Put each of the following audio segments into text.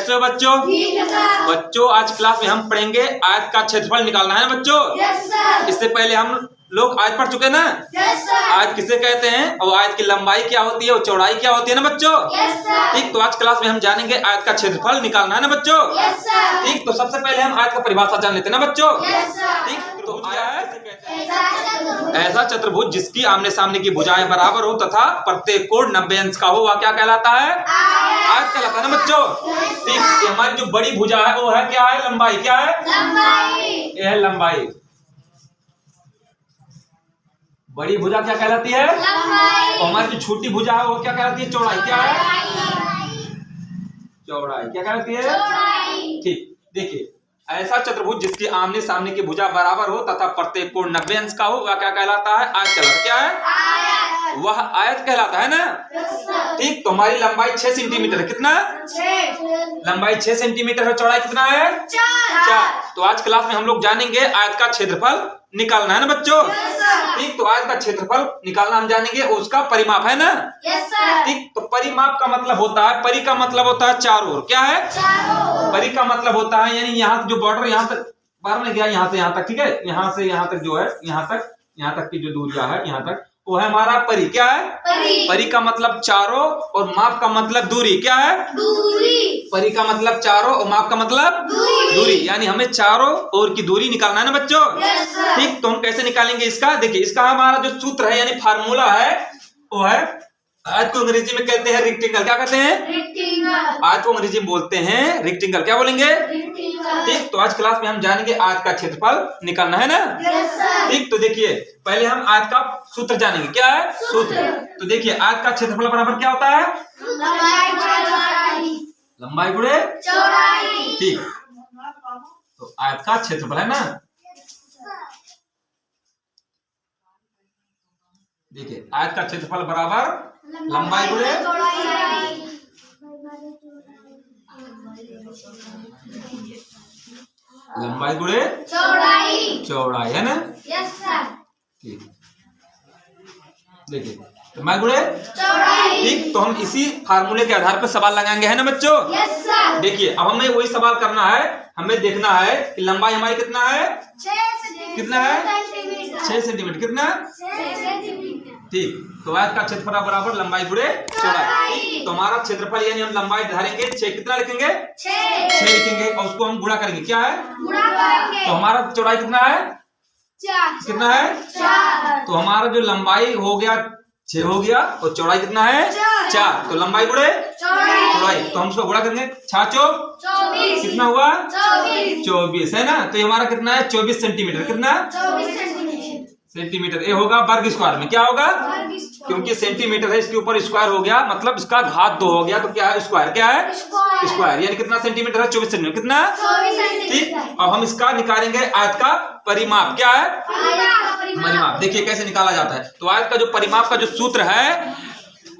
कैसे हो बच्चों? बच्चों आज क्लास में हम पढ़ेंगे आयत का क्षेत्रफल निकालना है ना बच्चों। इससे पहले हम लोग आयत पढ़ चुके ना। आयत किसे कहते हैं और आयत की लंबाई क्या होती है और चौड़ाई क्या होती है ना बच्चों। ठीक, तो आज क्लास में हम जानेंगे आयत का क्षेत्रफल निकालना है ना बच्चों। ठीक, तो सबसे पहले हम आयत का परिभाषा जान लेते हैं ना बच्चों। ठीक, तो ऐसा चतुर्भुज जिसकी आमने सामने की भुजाएं बराबर हो तथा प्रत्येक कोण 90 अंश का हो वह क्या कहलाता है? आयत कहलाता है ना बच्चों। ठीक, हमारी जो बड़ी भुजा है वो है क्या है? लंबाई। क्या है? यह है लंबाई। बड़ी भुजा क्या कहलाती है? और हमारी जो छोटी भुजा है वो क्या कहलाती है? चौड़ाई। क्या है? चौड़ाई। क्या कहलाती है? ठीक, देखिए ऐसा चतुर्भुज जिसकी आमने सामने की भुजा बराबर हो तथा प्रत्येक कोण 90 अंश का हो वह क्या कहलाता है? आयत कहलाता है। क्या है? वह आयत कहलाता है ना। ठीक, तो हमारी लंबाई 6 सेंटीमीटर है। कितना? 6। लंबाई 6 सेंटीमीटर है, चौड़ाई कितना है? 4। तो आज क्लास में हम लोग जानेंगे आयत का क्षेत्रफल निकालना है ना बच्चों। ठीक, तो आयत का क्षेत्रफल निकालना हम जानेंगे, उसका परिमाप है ना। ठीक, तो परिमाप का मतलब होता है, परि का मतलब होता है चारों ओर। क्या है? परि का मतलब होता है यानी यहाँ जो बॉर्डर यहाँ तक बाहर में गया, यहाँ से यहाँ तक। ठीक है, यहाँ से यहाँ तक जो है यहाँ तक की जो दूरियां है यहाँ तक वो है हमारा परि। क्या है? परि का मतलब चारों और माप का मतलब दूरी। क्या है? दूरी। परि का मतलब चारों और माप का मतलब दूरी, यानी हमें चारों ओर की दूरी निकालना है ना बच्चों। ठीक, तो हम कैसे निकालेंगे इसका? देखिए इसका हमारा जो सूत्र है यानी फार्मूला है वो है, आयत को अंग्रेजी में कहते हैं रेक्टेंगल। क्या कहते हैं? आयत को अंग्रेजी में बोलते हैं रेक्टेंगल। क्या बोलेंगे? ठीक, तो आज क्लास में हम जानेंगे आयत का क्षेत्रफल निकालना है ना। ठीक, तो देखिए पहले हम आयत का सूत्र जानेंगे। क्या है सूत्र? तो देखिए आयत का क्षेत्रफल बराबर क्या होता है? लंबाई गुणे चौड़ाई। ठीक, तो आयत का क्षेत्रफल है ना। देखिए आयत का क्षेत्रफल बराबर लंबाई गुणे लंबाई गुणे चौड़ाई है ना। ठीक, देखिए लंबाई गुणे चौड़ाई। ठीक, तो हम इसी फार्मूले के आधार पर सवाल लगाएंगे है ना बच्चों। देखिए अब हमें वही सवाल करना है, हमें देखना है कि लंबाई हमारी कितना है? कितना है? 6 सेंटीमीटर। कितना? ठीक, तो आयत का क्षेत्रफल बराबर लंबाई गुणे चौड़ाई। तो हमारा क्षेत्रफल यानी हम लंबाई धारेंगे 6। कितना लिखेंगे? 6 लिखेंगे और उसको हम गुणा करेंगे। क्या है? तो हमारा चौड़ाई कितना है? 4। कितना है? 4। तो हमारा जो लंबाई हो गया 6 हो गया और चौड़ाई कितना है? 4। तो लंबाई गुणे चौड़ाई, तो हम उसको गुणा करेंगे। 6 चौक 24। कितना हुआ? 24 है ना। तो ये हमारा कितना है? 24 सेंटीमीटर। कितना? 24 सेंटीमीटर। ये होगा वर्ग स्क्वायर में। क्या होगा? क्योंकि सेंटीमीटर है इसके ऊपर स्क्वायर हो गया, मतलब इसका घात 2 हो गया, तो क्या है? स्क्वायर। क्या है? स्क्वायर, यानी कितना सेंटीमीटर है? 24 सेंटीमीटर। कितना? 24 सेंटीमीटर। ठीक, अब हम इसका निकालेंगे आयत का परिमाप। क्या है? परिमाप। देखिए कैसे निकाला जाता है। तो आयत का जो परिमाप का जो सूत्र है,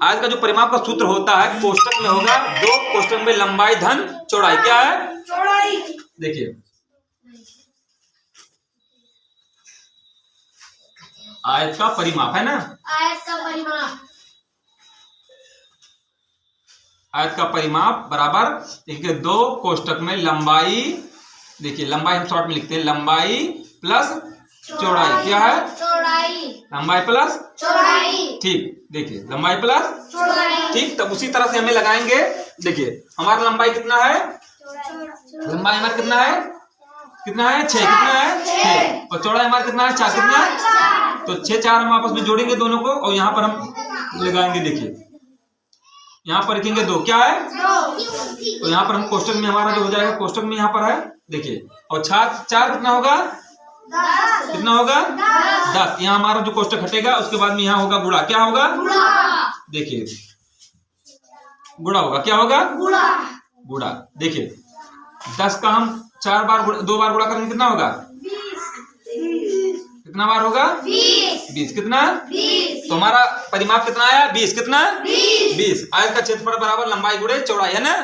आयत का जो परिमाप का सूत्र होता है कोष्टक में होगा 2 कोष्टक में लंबाई धन चौड़ाई। क्या है? चौड़ाई। देखिए आयत का परिमाप है ना। आयत का परिमाप, आयत का परिमाप बराबर देखिए 2 कोष्टक में लंबाई। देखिए लंबाई हम शॉर्ट में लिखते हैं, लंबाई प्लस चौड़ाई। क्या है? चौड़ाई। लंबाई प्लस चौड़ाई। ठीक, देखिए लंबाई प्लस चौड़ाई। ठीक, तब उसी तरह से हमें लगाएंगे। देखिए हमारा लंबाई कितना है? लंबाई हमारा कितना है? कितना है? 6। कितना है? 6। और चौड़ाई हमारा कितना है? 4। कितना है? तो 6 4 हम आपस में जोड़ेंगे दोनों को और यहाँ पर हम लगाएंगे। देखिए यहाँ पर लिखेंगे 2। क्या है? तो यहाँ पर हम कोष्टक में हमारा जो हो जाएगा, कोष्टक में यहाँ पर है देखिए, और 4 कितना होगा? 10। कितना होगा? 10। यहाँ हमारा जो कोष्टक हटेगा उसके बाद में यहाँ होगा गुणा। क्या होगा? देखिए गुणा होगा। क्या होगा? गुणा। देखिए 10 का हम 2 बार गुणा करेंगे, कितना होगा? 20। कितना बार होगा? 20। कितना? 20। तो हमारा परिमाप कितना आया 20, कितना 20। आयत का क्षेत्रफल बराबर लंबाई गुणे चौड़ाई, है ना।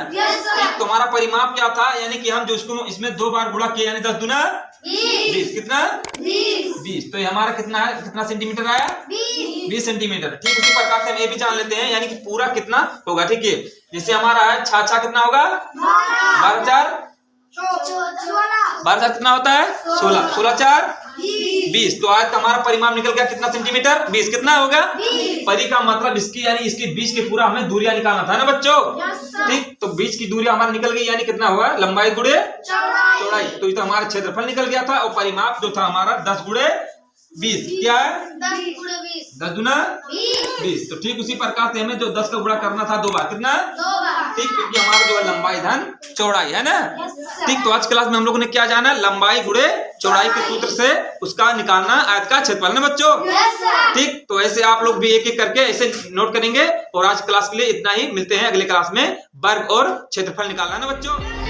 तो हमारा परिमाप क्या था, यानी कि हम जो इसको इसमें 2 बार गुणा किया, यानी 10 दूना 20, कितना 20। तो ये हमारा कितना है, कितना सेंटीमीटर आया 20 सेंटीमीटर। ठीक उसी प्रकार से हम ये भी जान लेते हैं, यानी कि पूरा कितना होगा। ठीक है, जैसे हमारा है 6 कितना होगा 12 कितना होता है 16, 16 4 20। तो आज हमारा परिमाप निकल गया कितना सेंटीमीटर 20, कितना होगा परी का मतलब इसकी, यानी इसके बीच के पूरा हमें दूरियां निकालना था ना बच्चों। ठीक, तो बीच की दूरी हमारा निकल गई, यानी कितना हुआ लंबाई गुणे चौड़ाई। तो ये तो हमारा क्षेत्रफल निकल गया था, और परिमाप जो था हमारा 10 गुणे 20, क्या है 10 गुना 20। तो ठीक उसी प्रकार से हमें जो 10 का गुणा करना था 2 बार, कितना ठीक, क्योंकि हमारा जो है लंबाई धन चौड़ाई, है ना। ठीक, तो आज क्लास में हम लोगों ने क्या जाना, लंबाई गुणे चौड़ाई के सूत्र से उसका निकालना आयत का क्षेत्रफल, ना बच्चों। ठीक, तो ऐसे आप लोग भी एक एक करके ऐसे नोट करेंगे। और आज क्लास के लिए इतना ही, मिलते हैं अगले क्लास में वर्ग और क्षेत्रफल निकालना, ना बच्चों।